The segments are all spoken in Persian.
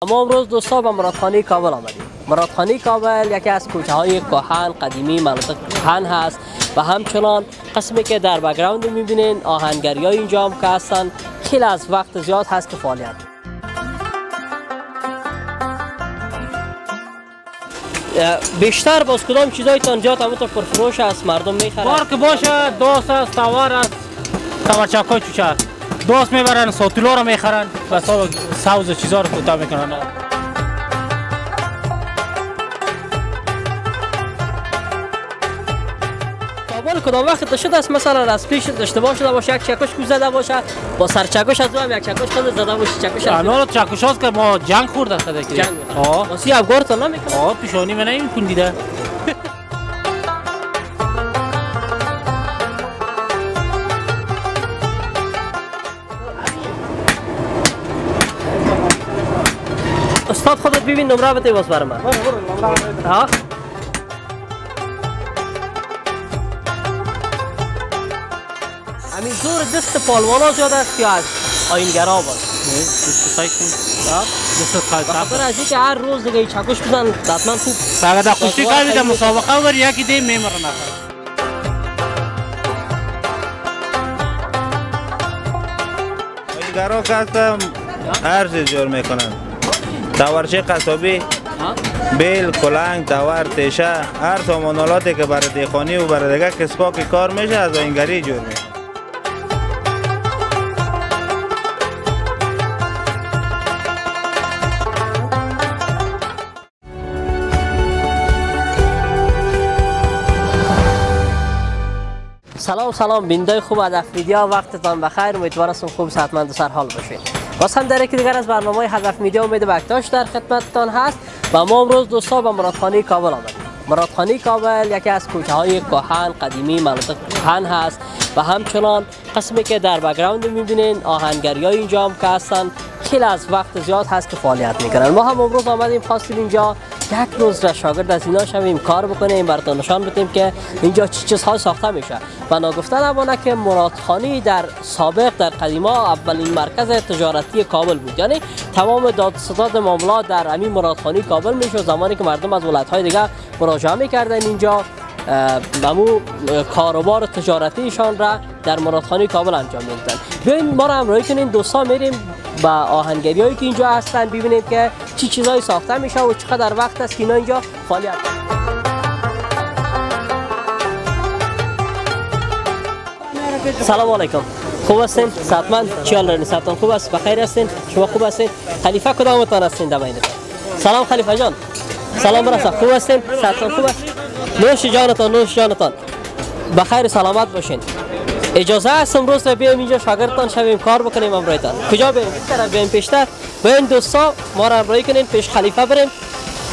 ما امروز دوستا به مرادخانه کابل آمدیم. مرادخانه کابل یکی از کوچه های کهن قدیمی مناطق کهن هست و همچنان قسمی که در بک‌گراند میبینین آهنگری های اینجا هم که هستن. خیلی از وقت زیاد هست که فعالیت بیشتر باز کدام چیزای تانجات هم تو پرفروش است مردم میخرن. بار که باشه دوست است، توار است، توچکای چوچه دوست میبرن، ساتولا رو میخرن و سوز چیزا رو کوتاه میکنن. کابل کدام وقت داشته است مثلا از پیش اشتباه شده باشه یک چکش کو زده باشه با سر چکش از هم یک چکش خود زده باشه چکش الان چکش هاست که ما جنگ خورده شده که جنگ واسه افغان تو نمیکنه پیشانی من نمیکن دیده. استاد خودت ببین نمره بده واسه برام. ها همین زور دست پالوانا زیاد است که از آیینگرا باست. بخاطر از اینکه هر روز دیگه چکش بزن حتما خوب فقط خوشی کردید مسابقه ور یکی دی میمرن. آیینگرا کردم هر چیز جور میکنن. داورچه قصابی، بیل، کلنگ، داور، تیشه، هر سامانالاتی که برای دیخانی و برای دیگه کسبا که کار میشه از آیینگری جور میشه. سلام بیننده خوب از افریدیا، وقتتان بخیر، امیدوارم خوب صحتمند و سرحال باشید. باز هم در یکی دیگر از برنامه هدف میدیا امید بکتاش در خدمتتان هست و ما امروز دوستا به مرادخانه کابل آمدیم. مرادخانه کابل یکی از کوچه های کهن قدیمی مناطق کهن هست و همچنان قسمی که در بک‌گراند میبینین آهنگری های اینجا هم که هستن. خیلی از وقت زیاد هست که فعالیت میکنن. ما هم امروز آمدیم خواستیم اینجا یک روز را شاگرد از اینا شویم، کار بکنیم، براتون نشان بدیم که اینجا چه چیزها ساخته میشه. و ناگفته نمانه که مرادخانه در سابق در قدیما اولین مرکز تجارتی کابل بود، یعنی تمام داد ستاد معاملات در همین مرادخانه کابل میشد. زمانی که مردم از ولایت‌های دیگه مراجعه میکردن اینجا ممو کاروبار تجارتیشان را در مرادخانه کابل انجام میدادن. بیاین ما را همراهی کنین دوستا، میریم با آهنگری هایی که اینجا هستن ببینید که چی چیزایی ساخته میشه و چقدر وقت است که اینا اینجا فعالیت سلام علیکم، خوب هستین؟ صحتمند؟ چی حال دارین؟ صحتتان خوب است؟ بخیر هستین؟ شما خوب هستین؟ خلیفه کدامتان هستین در بینتون؟ سلام خلیفه جان. سلام برسا، خوب هستین؟ صحتتان خوب است؟ نوش جانتان بخیر سلامت باشین. اجازه است امروز بیایم اینجا شاگردتان شویم، کار بکنیم امروزتان. کجا بریم؟ این طرف بریم پیشتر. بیاین دوستا ما را همراهی کنین پیش خلیفه بریم.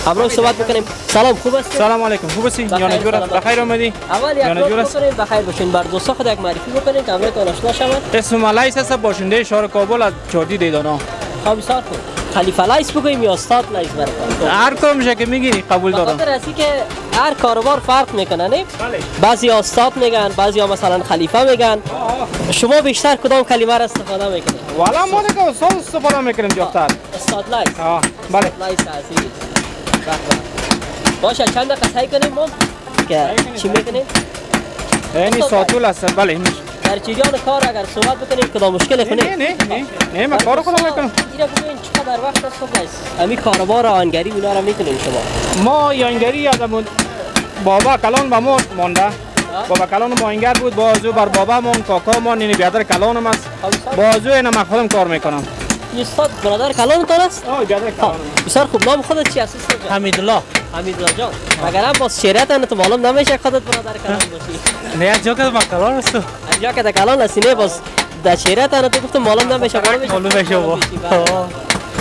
امروز صحبت بکنیم. سلام خوب است؟ سلام علیکم، خوب هستی؟ جان جور بخیر اومدی؟ اول یک کار بکنیم بخیر باشین. بر دوستا خود یک معرفی بکنین که امروزتان آشنا شوند. اسم لیس است، باشنده شهر کابل از چوردی دیدانا. خب بسیار خوب. خلیفه لیس بگویم یا استاد لیس براتون؟ هر کدوم میشه که میگی قبول دارم. بخاطر از اینکه هر کاروبار فرق میکنه نه؟ بله. بعضی استاد میگن، بعضی مثلا خلیفه میگن. شما بیشتر کدام کلمه را استفاده میکنید؟ والا ما دیگه استاد استفاده میکنیم جفتر. استاد لیس. بله. لیس عزیز. باشه چند دقیقه سعی کنیم ما که چی میکنیم؟ یعنی ساتول است. بله. در جریان کار اگر صحبت بکنیم کدام مشکلی کنیم؟ نه من کارو خودم میکنم. اینا ببین چقدر وقت است خب لیس. همین کاروبار آهنگری اونا را میکنین شما؟ ما آهنگری یادمون بابا کلان با ما مونده. بابا کلان ما آهنگر بود، بازو بر بابا مون کاکا مون اینی برادر کلانم است. بازو اینا من خودم کار میکنم. استاد برادر کلانتان است؟ برادر کلانم. بسیار خوب. نام خودت چی است استاد؟ حمیدالله جان. مگر هم باز شریعت تو معلوم نمیشه خودت برادر کلان باشی؟ نه از جا که ما کلان است. از جا که کلان هستی نه باز در شریعت تو گفتم معلوم نمیشه. معلوم میشه با.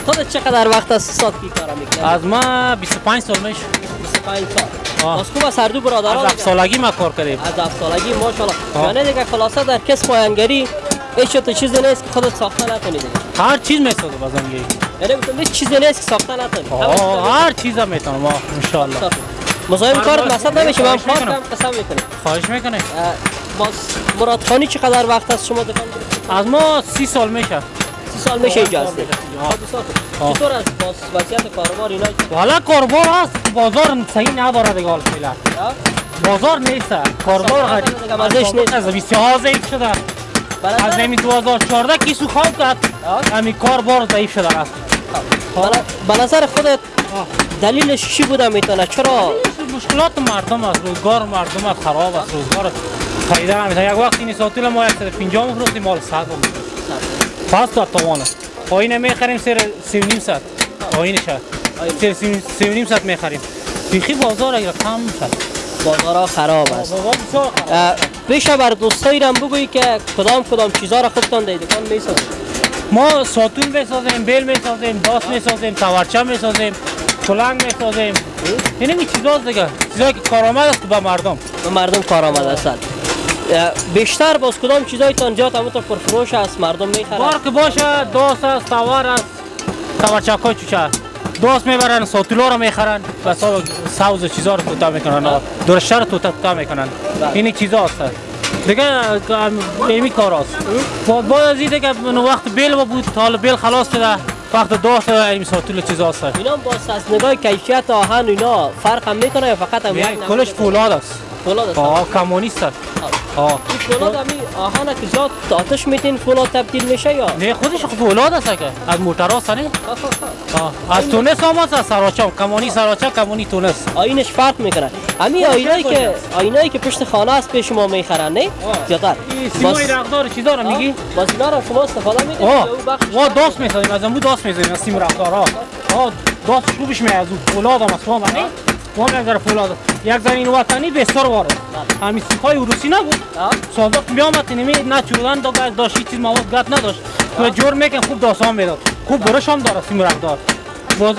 خودت چقدر وقت است استاد کی کار میکنی؟ از ما 25 سال میشه. 25 سال. باز خوب از هر دو برادران از 7 سالگی ما کار کردیم. از 7 سالگی ماشاءالله. یعنی دیگه خلاصه در کسب آهنگری هیچ چیزی نیست که خودت ساخته نکنی دیگه. هر چیز میسازه بازم میگی. یعنی گفتم هیچ چیزی نیست که ساخته نکنی. هر چیزا میتونم ان شاء الله. مزاحم کارت مقصد نمیشه، من کار کنم قسم میکنم. خواهش میکنه. باز مرادخانه چقدر وقت است شما دکان؟ از ما 30 سال میشه. 30 سال میشه اینجا هستید. چطور است وضعیت کاروبار اینا؟ والا کاروبار هست بازار صحیح نداره دیگه حال فعلا بازار نیست کاروبار ازش نیست از بسیار ضعیف شده از همین 2014 کیسو خواب کرد همین کاروبار ضعیف شده است به نظر خودت دلیلش چی بوده میتونه؟ چرا؟ مشکلات مردم است روزگار مردم است خراب است روزگار فایده نمیده یک وقت این ساتول ما 150 میفروختیم مال 100 پس تا توان است آینه میخریم سر 3.5 آینه سر 3.5 میخریم بیخی بازار اگر کم شد بازارها خراب است بیشتر بر دوستایی رم بگویی که کدام چیزها را خودتان در دکان میسازید؟ ما ساتون میسازیم، بیل میسازیم، داس میسازیم، تورچه میسازیم، کلنگ میسازیم. این چیزاست دیگه، چیزایی که کارآمد است به مردم. به مردم کارآمد هستند. بیشتر باز کدام چیزایتان جات همون پرفروش است مردم میخرن؟ بار که باشه داس است، تور است، تورچه‌های چوچه. داس میبرن، ساتولا رو میخرن، و سوز چیزا رو توتا میکنن، درشت رو توتا میکنن. این چیزا است. دیگه ایمی کار است. باز از این دیگه وقت بیل بود، حالا بیل خلاص شده. وقت داست این ساتول چیزا است. اینا باز از نگاه کیفیت آهن اینا فرق هم میکنه یا فقط هم کلش فولاد است. فولاد است. کمونیست است. این فولاد همی آهن که زیاد آتش میتین فولاد تبدیل میشه یا؟ نه خودش فولاد است که از موتر است نه؟ از تونس آمد از سراچه کمونی سراچه کمونی تونس. اینش فرق میکنه. همین آینایی که پشت خانه است پیش ما میخرن نه؟ زیادتر. سیمای رقدار چیزا رو میگی؟ باز اینا رو شما استفاده میکنید یا اون بخش؟ ما داست میسازیم از اون داست میسازیم از سیم رقدارها. داست خوبش میاد از فولاد هم است نه؟ ما نظر فولاد یک زمین وطنی بسیار وارد همین سیخای روسی نبود صادق میامد نمی نچودن داشت چیز مواد گت نداشت تو جور میکن خوب داستان میداد خوب برش هم داره سیم رقدار باز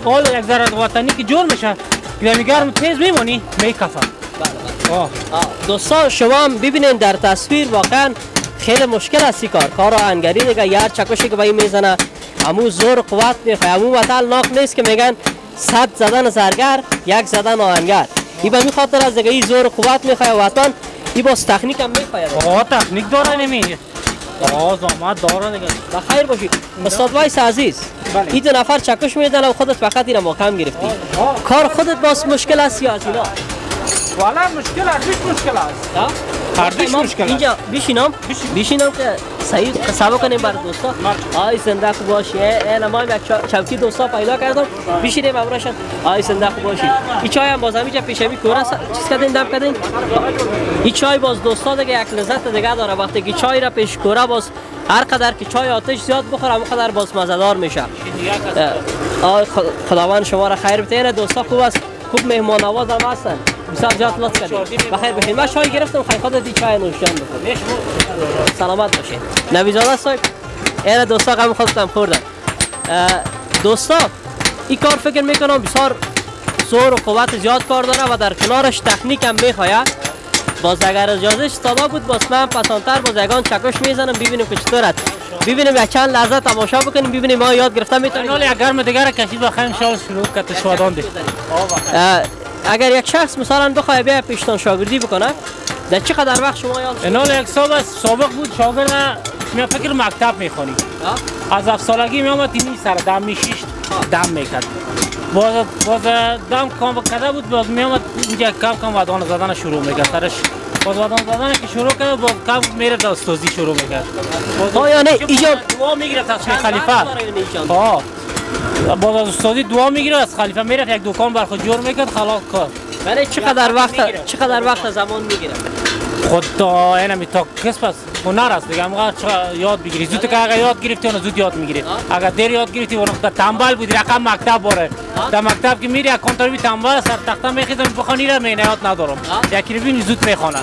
حال یک ذره وطنی که جور میشه که گرم تیز میمونی میکفه دوستان شما هم ببینید در تصویر واقعا خیلی مشکل است کار آهنگری دیگه یار چکشی که بایی میزنه همون زور قوت میخواه همون وطن ناق نیست که میگن 100 زدن زرگر یک زدن آهنگر این به می خاطر از دیگه این زور قوت میخواه وطن این باز تکنیک هم میخواه تکنیک داره نمیگه زامت داره دیگه بخیر باشی استاد وایس عزیز این دو نفر چکش میدن و خودت فقط این محکم گرفتی کار خودت باز مشکل است یا از اینا؟ والا مشکل مشکل است هردیش مشکل است اینجا بیشینم که صحیح قصابه کنیم بر دوستا آی زنده خوب باشی این ما یک چوکی دوستا پیدا کردم بیشینیم امرشان آی زنده خوب باشی این چای هم باز همیشه پیشمی کورا چیز کردین دم کردین این چای باز دوستا دیگه یک لذت دیگه داره وقتی که چای را پیش کورا باز هر قدر که چای آتش زیاد بخوره همون قدر باز مزه‌دار میشه آی خداوند شما را خیر بده دوستا خوب است خوب مهمان نواز هم هستن بسیار زیاد لطف کردید بخیر باشید من چای گرفتم خیلی خودت این چای نوشیدن بکن سلامت باشید نویزاده صاحب این دوستا غم خودتم خوردن دوستا این کار فکر میکنم بسیار زور و قوت زیاد کار داره و در کنارش تکنیک هم میخواید باز اگر اجازه داده بود باز من پسانتر باز یگان چکش میزنم ببینیم که چطور است ببینیم یک چند لحظه تماشا بکنیم ببینیم ما یاد گرفتم میتونیم حالا یک گرم دیگه را کشید بخیر ان شاء الله شروع کنه شادان دی اگر یک شخص مثلا بخواد بیا پیشتان شاگردی بکنه در چقدر وقت شما یاد اینا یک سابق بود شاگرد من فکر مکتب میخونی از 7 سالگی میامد این سر دم میشیشت دم میکرد باز دم کام کرده بود باز میامد اینجا کم ودان زدن شروع میکرد سرش باز ودان زدن که شروع کرد باز کم میرفت استادی شروع میکرد یعنی اینجا دعا میگرفت از خلیفه باز از استادی دعا میگیره از خلیفه میرفت یک دکان بر خود جور میکرد خلاص کار یعنی چقدر وقت زمان میگیره خدا اینمی تا کسب است هنر است دیگه همه یاد بگیری زود که اگر یاد گرفتی اون زود یاد میگیری اگر دیر یاد گرفتی اون تنبل بودی رقم مکتب باره در مکتب که میری کنترل تنبل سر تخته میخیزم بخونی را میاد ندارم یکی رو ببینی زود میخونه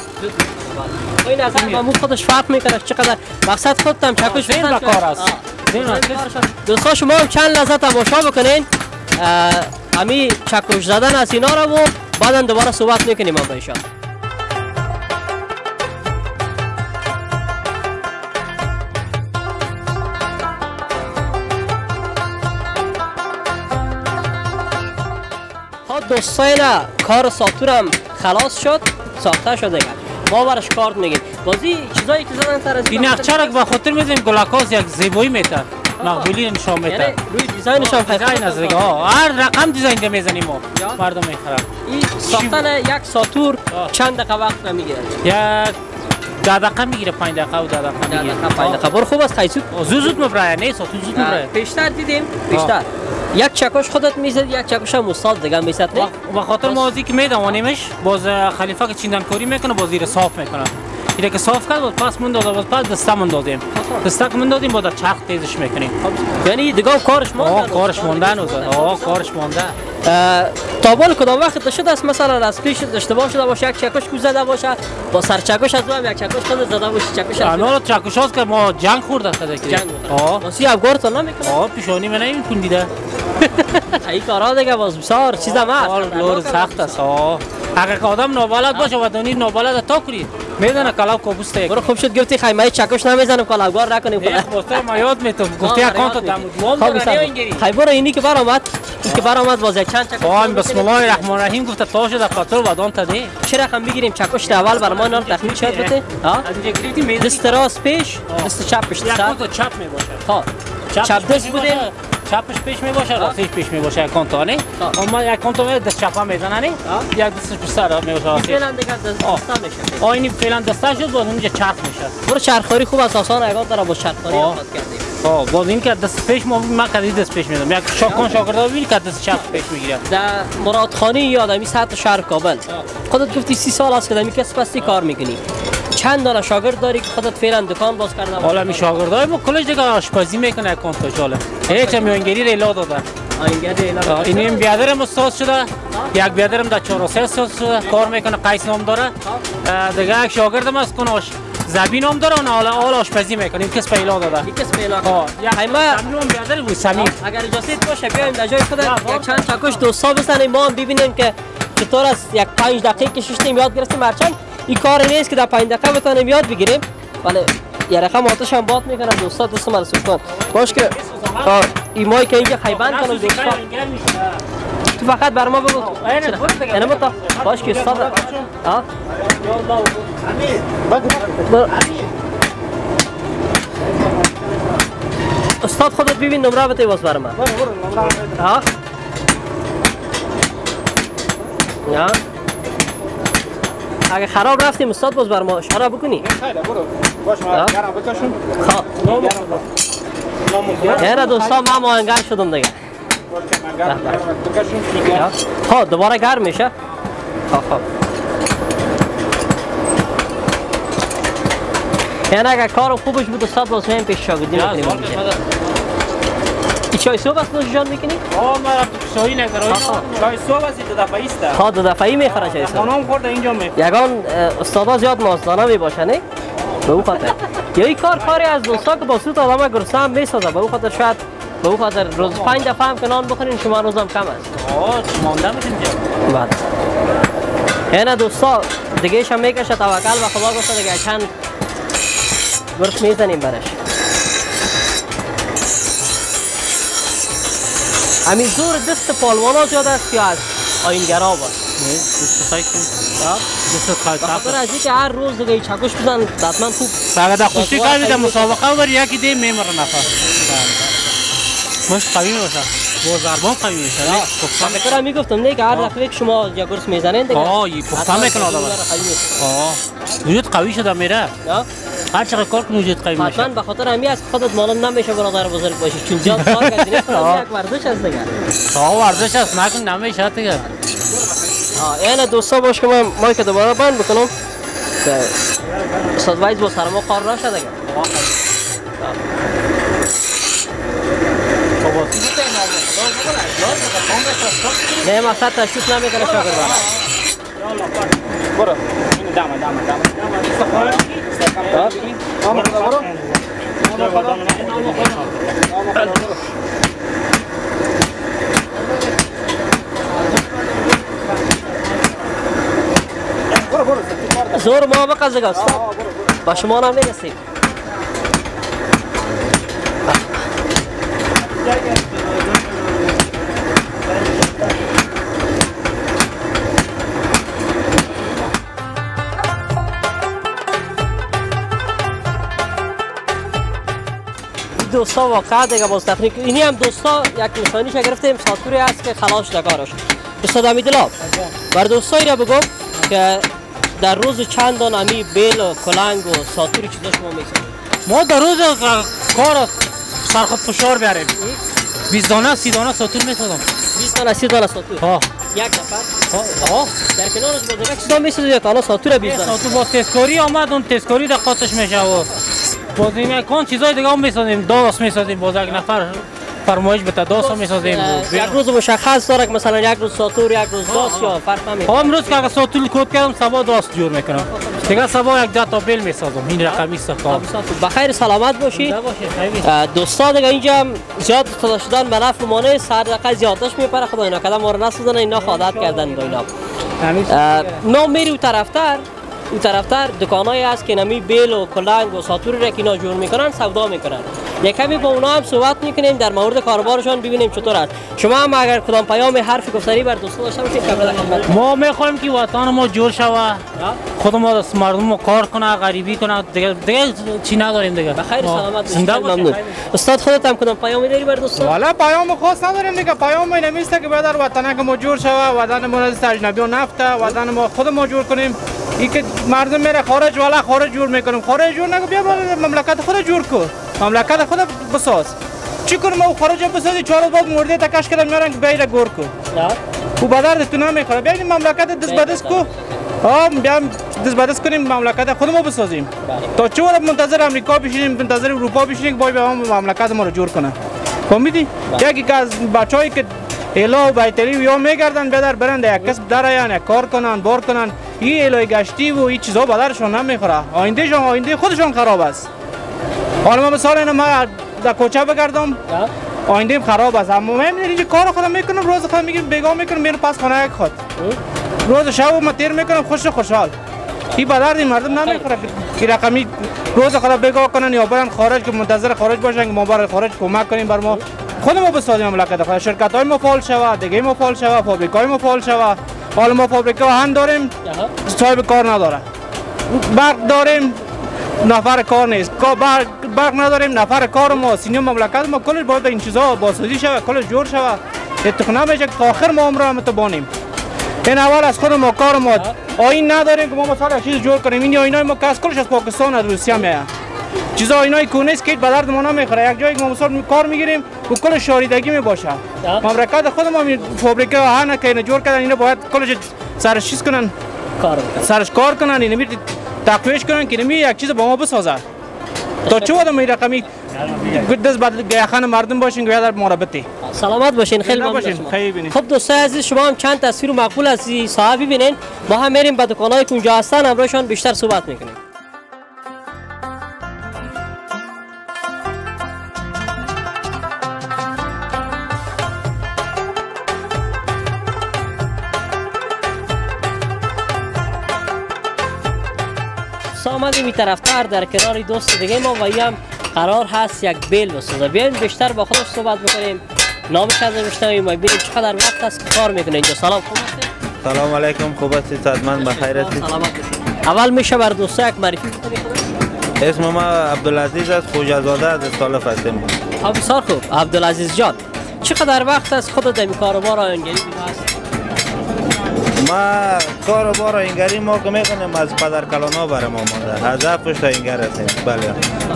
این نظر با خودش فرق میکنه چقدر مقصد خودتم چکش به کار است دوستان شما هم چند لحظه تماشا بکنین همین چکش زدن از اینا رو و بعدا دوباره صحبت میکنیم با ایشان دوستان کار ساتورم خلاص شد ساخته شده ما برش کارت میگیم بازی چیزایی که زدن سر از این نقشه را به خاطر میذاریم گلاکاس یک زیبایی میتر مقبولی نشان میده. یعنی روی دیزاینش هم دیزاین از دیگه هر رقم دیزاین که میزنیم ما مردم میخرن. این ساختن یک ساتور چند دقیقه وقت میگیره؟ یک 10 دقیقه میگیره 5 دقیقه و 10 دقیقه میگیره. 5 دقیقه برو خوب است خیلی زود مبرای نه ساتور زود مبرای. پیشتر دیدیم پیشتر یک چکش خودت میزد یک چکش هم استاد دیگه میزد نه و خاطر موازی که میدوانیمش باز خلیفه که چیندن کاری میکنه باز زیر صاف میکنه. اینه که صاف کرد پس من دادم پس دسته من دادیم دسته که من دادیم بعد چرخ تیزش میکنیم. یعنی دیگه کارش مونده کارش مونده کارش مونده. تابال کدام وقت شده است مثلا از پیش اشتباه شده باشه یک چکش کو زده باشه با سر چکش از هم یک چکش خود زده باشه چکش انا چکش هاست که ما جنگ خورده شده که جنگ واسی افغانستان نمیکنه پیشانی من نمیکن دیده ای کارا دیگه باز بسیار چیزا ما لور سخت است اگه آدم نابلد باشه و دونی نابلد تا کنید میدونه کلاو کوبوسته برو خوب شد گفتی خیمه چکش نمیزنم کلاوگار نکنیم خدا ما یاد میتم گفتی اکانت دامو خیبر اینی که برآمد که برآمد باز چند چکش بسم الله الرحمن الرحیم گفت تا شده قطر ودان تدی چه رقم بگیریم چکش اول بر ما نال تخمین شد بده ها دست راست پیش دست چپ پیش دست چپ می باشه ها چپ دست بودیم چپش پیش می باشه راستش پیش می باشه اکانت نه اما اکانت دست چپ میزنه نه یک دستش به سر می باشه فعلا دیگه دست میشه اینی فعلا دست شد باز اونجا چرخ میشه برو چرخاری خوب است آسان اکانت داره با چرخاری یاد کردیم باز این که دست پیش ما کردی دست پیش میدم یک شاگرد ببین که دست چپ پیش میگیره در مرادخانه یادمی سطح شهر کابل خودت گفتی 30 سال است که دمی کسب هستی کار میکنی چند دانه شاگرد داری که خودت فعلا دکان باز کرده حالا می شاگردای ما کلش دیگه آشپزی میکنه اکانت جاله هیچ میانگیری ریلا دادن اینم بیادرم استاد شده یک بیادرم در 4 استاد شده کار میکنه قیس نام داره دیگه یک شاگردم است کنه زبین هم داره و حالا آشپزی میکنه این کس پیلا داده این کس پیلا همه سمیم بیادر بود سمیم اگر اجازه باشه بیایم در جای خود یک چند چکش دوستا بزنیم ما هم ببینیم که چطور است یک 5 دقیقه کشیدیم یاد گرفتیم مرچند این کار نیست که در 5 دقیقه بتونیم یاد بگیریم ولی یه رقم آتش هم باد میکنم دوستا دست من رسول کن باش که این مایی که اینجا خیبند کنم دوستا تو فقط بر ما بگو اینه بتا باش که استاد ها استاد خودت ببین نمره بده باز بر من ها یا اگه خراب رفتیم استاد باز بر ما اشاره بکنی خیلی برو باش ما گرم بکشون هر دوستا ما ماهنگر شدم دیگه ها دوباره گرم میشه خب یعنی اگه کار خوبش بود استاد باز هم پیش شاگردی میکنیم این چای صبح است نوشیجان میکنی؟ ما چای ندارم چای صبح است دو دفعه است ها دو دفعه میخوره چای صبح خانم خورده اینجا میخوره یگان استادا زیاد مازدانه میباشه نه؟ به اون خاطر یا این کاری از دوستا که با سوت آدم گرسنه هم میسازه به اون خاطر شاید به اون خاطر روز 5 دفعه هم که نان بخورین شما روزم کم است مانده میشین اینجا بعد یعنی دوستا دیگه هم میکشه توکل و خدا گفته دیگه چند برس میزنیم برش همین زور دست پالوانا زیاد است یا از آینگرا باست دست خیلی دست خیلی بخاطر از اینکه هر روز دیگه چکش بزن حتما خوب فقط در خوشی کار بیده مسابقه بر یکی دی میمره نفر مش قوی میشه با ضربان قوی میشه من فکر میگفتم نه که هر دفعه که شما یا گرس میزنین دیگه این پخته میکنه آدم وجود قوی شده میره هر چقدر کار کنی وجود قوی میشه حتما بخاطر همین است خودت معلوم نمیشه برادر بزرگ باشی چون زیاد کار کردی یک ورزش است دیگه ورزش است نکن نمیشه دیگه یعنی دوستا باش که ما که دوباره بند بکنم که استاد وایز با سر ما کار نشه دیگه نه مقصد تشویش نمیکنه شاگرد برو این دام زور ما بقزه است با شما هم نمیرسیم دوستا واقعا دیگه باز تفریق اینی هم دوستا یک نشانیش گرفتیم ساتوری است که خلاص شده کارش. استاد امیدالله بر دوستایی را بگو که در روز چند دانه امی بیل و کلنگ و ساتوری چیزا شما میسازید؟ ما در روز کار سرخط فشار بیاریم 20 دانه 30 دانه ساتور میسازم. 20 دانه 30 دانه ساتور. ها یک نفر؟ ها در کنارش با دیگه چیزا میسازید تا حالا ساتور 20 دانه؟ ساتور با تسکاری آمد اون تسکاری دقاتش میشه و باز این کون چیزای دیگه هم میسازیم. داس میسازیم باز یک نفر فرمایش بده داس هم میسازیم. یک روز مشخص داره که مثلا یک روز ساتور یک روز داس یا فرق نمیکنه؟ امروز که اگه ساتور کد کردم صبح داس جور میکنم دیگه صبح یک 10 تا بیل میسازم. این رقمی است کار. بخیر سلامت باشی. دوستا دیگه اینجا زیاد افتاده شدن به نفع ما نیست. هر دقیقه زیادش میپره خدا اینا کدام ما رو نسازن اینا عادت کردن با اینا. ما میری اون طرفتر دکانایی هست که نمی بیل و کلنگ و ساتوری را که اینا جور میکنن سودا میکنن. یک کمی با اونا هم صحبت میکنیم در مورد کاروبارشان ببینیم چطور است. شما هم اگر کدام پیام حرفی گفتنی بر دوستا داشته باشید قبل خدمت ما میخوایم که وطن ما جور شود خود ما مردم ما کار کنه غریبی کنه دیگه چی نداریم دیگه. بخیر سلامت باشید. ممنون. استاد خودت هم کدام پیامی داری بر دوستا؟ والا پیام خاص نداریم دیگه. پیام ما نمیست که باید در وطن ما جور شود وطن ما از اجنبیان نفته وطن ما خود ما جور کنیم. این که مردم میره خارج والا خارج جور میکنیم خارج جور نگو بیا مملکت خود جور کن مملکت خود بساز. چی کنم او خارج بسازی 4 بعد مرده تکش کردن میارن که بیره گور کو او بدرد تو نمیخوره. بیا این مملکت دست بدست کو بیا دست بدست کنیم مملکت خودمو بسازیم. تا چه وقت منتظر امریکا بشینیم منتظر اروپا بشینیم که با مملکت ما رو جور کنه. فهمیدی؟ یکی از بچه‌ای که الا و بیتری یا میگردن بدر برند یک کسب درآیند یک کار کنن بار کنن. این الای گشتی و این چیزا بدرشون نمیخوره. آینده خودشون خراب است. حالا ما مثلا اینا ما در کوچه بگردم آینده خراب است. اما من اینجا کار خودم میکنم روز خودم میگیرم بیگاه میکنم میرم پس خانه خود روز شب ما تیر میکنم خوشحال. این بدرد مردم نمیخوره که رقمی روز خودم بیگاه کنن یا برن خارج که منتظر خارج باشن که ما برای خارج کمک کنیم بر ما خودمون بسازیم مملکت خود. شرکت های ما فعال شود دیگه ما فعال شود فابریکای ما فعال شود. حالا ما فابریکا هم داریم صاحب کار نداره. برق داریم نفر کار نیست. برق نداریم نفر کار ما سینیو مملکت ما کلش باید این چیزا بازسازی شود کلش جور شود. اتخنا میشه که آخر ما عمر هم تبانیم. این اول از خود ما کار ما آیین نداریم که ما مثلا چیز جور کنیم. این آینای ما که از کلش از پاکستان از روسیه میاد. چیزا آینای کونیست که به درد ما نمیخوره. یک جایی که ما مثلا کار میگیریم و کل شاریدگی میباشه. مملکت خود ما فابریکه ها که اینا جور کردن اینا باید کلش سرش چیز کنن سرش کار کنن اینا می تقویش کنن که نمی یک چیز با ما بسازه. تا چه وقت می رقمی دست بعد گیاخان مردم باشین که در مرابطی. سلامت باشین خیلی ممنون. خب دوستای عزیز شما هم چند تصویر مقبول از صاحب ببینین. ما هم میریم به دکانایی که اونجا هستن همراهشان بیشتر صحبت میکنیم. آمدیم این طرفتر در کنار دوست دیگه ما و هم قرار هست یک بیل بسازه. بیاین بیشتر با خودش صحبت بکنیم. نامش از بشنویم و ببینیم چقدر وقت است که کار میکنه اینجا. سلام خوب هستید؟ سلام علیکم خوب هستید صحتمند بخیر هستید؟ سلامت باشید. اول میشه بر دوستا یک معرفی بکنید خودت؟ اسم ما عبدالعزیز است خوجازاده از استالف هستیم. بسیار خوب عبدالعزیز جان چقدر وقت است خودت در این کاروبار آهنگری هست؟ ما کاروبار آهنگری ما که میکنیم از پدر کلانا برای ما مانده. از پشت آهنگر هستیم. بله.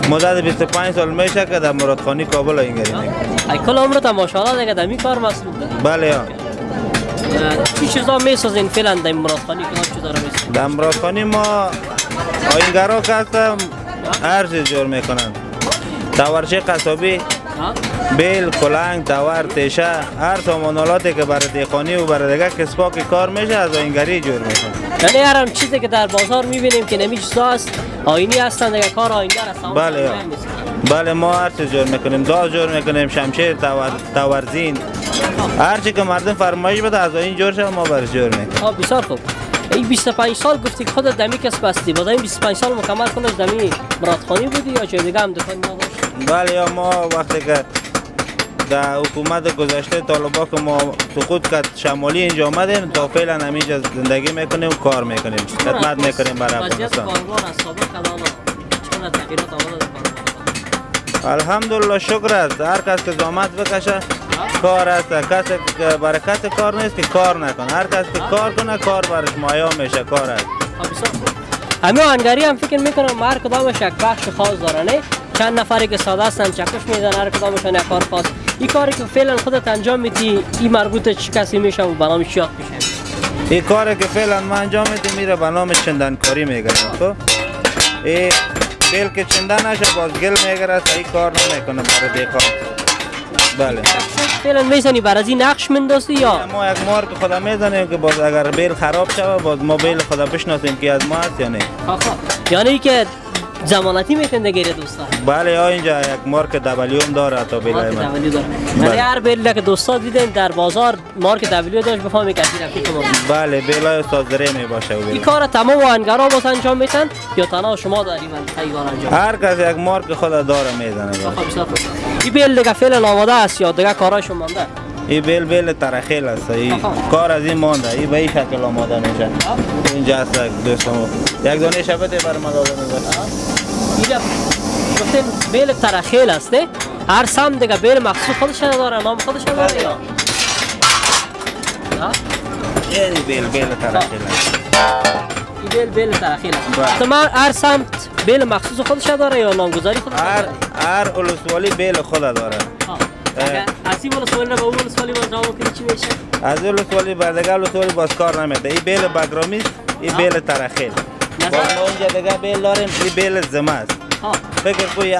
مدت 25 سال میشه که در مرادخانی کابل آهنگری میکنیم. ای کل عمرت ماشاءالله دیگه در این کار مصروف داری؟ بله. چی چیزا میسازین فعلا در مرادخانی که چی داره میسازین؟ در مرادخانی ما آهنگرا که هستم هر چیز جور میکنن. تاورچه قصابی بیل، کلنگ، داور، تیشه هر سامانالاتی که برای دیخانی و برای دیگه کسبا که کار میشه از آهنگری جور میکنن. یعنی هر چیزی که در بازار میبینیم که نمی چیزا است آینی هستند دیگه کار آهنگر هستند. بله ما هر چیز جور میکنیم. داز جور میکنیم شمشیر، تاورزین هر چی که مردم فرمایش بده از این جور شد ما برش جور میکنیم. بسیار خوب. این 25 سال گفتی که خودت دمی کسب هستی. باز این 25 سال مکمل خودت دمی مرادخانی بودی یا جای دیگه هم دکان نداشتی؟ بله یا ما وقتی که در حکومت گذشته طالبا که ما سقوط کرد شمالی اینجا آمدیم تا فعلا همینجا زندگی میکنیم و کار میکنیم خدمت میکنیم برای افغانستان. کاروبار از سابق کدام چقدر تغییرات آمده در الحمدلله شکر است. هر کس که زحمت بکشه کار است. کسی که برای کسی کار نیست که کار نکنه. هر کس که کار کنه کار برش مایا میشه. کار است. همه آهنگری هم فکر میکنم هر کدامش یک بخش خاص داره نه؟ چند نفری که ساده هستن چکش میزنن، هر کدامشون یک کار خاص. این کاری که فعلا خودت انجام میدی این مربوط چه کسی میشه و برنامه چی میشه؟ این کاری که فعلا ما انجام میدیم میره به نام چندنکاری میگن. تو این بیل که چندن نشه باز گل میگره این کار نمیکنه برای دیگران. بله. فعلا میزنی بر از این نقش مندازی یا ما یک مارک خدا میزنیم که باز اگر بیل خراب شود باز ما بیل خدا بشناسیم که از ما هست یا نه. یعنی که ضمانتی میتونه گیره دوستا. بله ها اینجا یک مارک دبلیو داره تا بیل ما. یعنی هر بیل که دوستا دیدن در بازار مارک دبلیو داشت بفهمی که رفیق ما. بله بیل استاد زره می باشه. این کار تمام آهنگرا باز انجام میتن یا تنها شما داری من کار انجام؟ هر کس یک مارک خدا داره میزنه. این بیل دیگه فعلا آماده است یا دیگه کاراشون مونده؟ این بیل ترخیل است. این کار از این مونده. این به این شکل آماده میشه. اینجا است دوستم. یک دانه شبته بر ما داده میشه. اینجا گفتیم بیل ترخیل است نه؟ هر سم دیگه بیل مخصوص خودش داره، نام خودش داره یا؟ این بیل ترخیل است. این بیل ترخیل است. تو هر سمت بیل مخصوص خودش داره یا نامگذاری خودش داره؟ هر ولسوالی بیل خود داره. از این ولسوالی را به اون ولسوالی باز نام کنی چی میشه؟ از ولسوالی به دیگه ولسوالی باز کار نمیده. این بیل بگرامی است، این بیل ترخیل. باز ما اینجا دیگه بیل داریم، این بیل زمه است. فکر کنی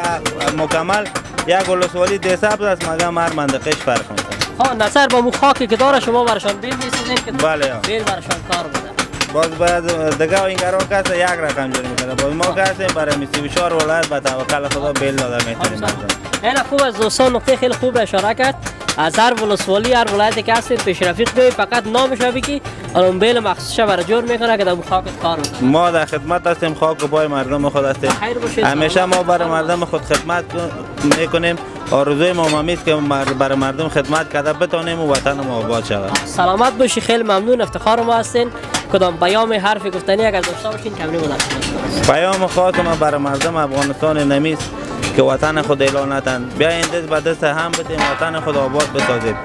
مکمل یک ولسوالی ده سبز است مگه هر منطقهش فرق میکنه. نظر با مو خاکی که داره شما برشان بیل میسازین که بله بیل برشان کار بده. باز باید دیگه اینگرا کسی یک رقم جوری میکنه. باز ما کسی برای 24 ولایت به توکل خدا بیل داده میتونیم. خیلی خوب از دوستان نقطه خیلی خوب اشاره کرد. از هر ولسوالی هر ولایتی که هستید پیش رفیق بیاید فقط نامش بگی اون بیل مخصوص برای جور میکنه که در خاک کار بکنه. ما در خدمت هستیم، خاک و پای مردم خود هستیم. همیشه ما برای مردم خود خدمت میکنیم. آرزوی ما است که برای مردم خدمت کرده بتونیم و وطن ما آباد شود. سلامت باشی. خیلی ممنون، افتخار ما هستین. کدام پیام حرفی گفتنی اگر داشته باشین کمری مدد. پیام خاص ما برای مردم افغانستان نمیست که وطن خود اعلان نتن. بیاین دست به دست هم بدیم وطن خود آباد بسازیم.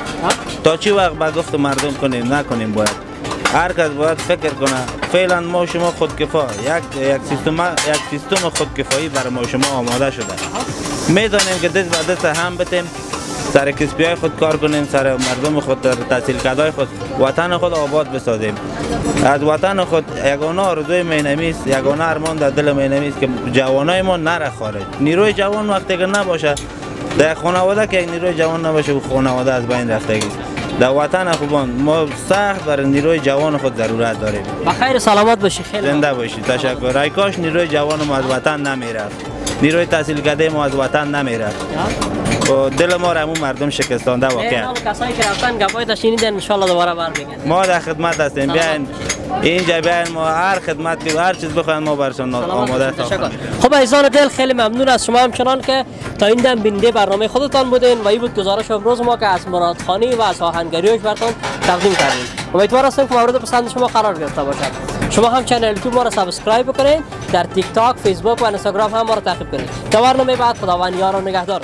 تا چی وقت به گفت مردم کنیم نکنیم باید. هر کس باید فکر کنه. فعلا ما شما خودکفا یک سیستم خودکفایی برای ما شما آماده شده. میدونیم که دست به دست هم بدیم سر کسبیای خود کار کنیم، سر مردم خود تحصیل کردهای خود وطن خود آباد بسازیم. از وطن خود یگانه آرزوی مینمیست، یگانه ارمان در دل مینمیست که جوانای ما نره خارج. نیروی جوان وقتی که نباشه در خانواده که یک نیروی جوان نباشه و خانواده از بین رفتگی. در وطن خوبان ما سخت برای نیروی جوان خود ضرورت داریم. بخیر سلامت باشی. خیلی زنده باشی. تشکر. ای کاش نیروی جوان ما از وطن نمیرفت. نیروی تحصیل کرده ما از وطن نمیرفت. و دل ما را همون مردم شکستانده واقعا. کسایی که رفتن گپای شنیدن ان شاء الله دوباره برمیگردن. ما در خدمت هستیم. بیاین اینجا بیاین ما هر خدمت که هر چیز بخواین ما براتون آماده هستیم. خب عزیزان دل خیلی ممنون از شما همچنان که تا این دم بیننده برنامه خودتان بودین و این بود گزارش امروز ما که از مراد خانی و از آهنگریش براتون تقدیم کردیم. امیدوارم که مورد پسند شما قرار گرفته باشد. شما هم کانال یوتیوب ما را سابسکرایب بکنید، در تیک تاک، فیسبوک و اینستاگرام هم ما را تعقیب کنید. تا برنامه بعد خداوند یار و نگهدار.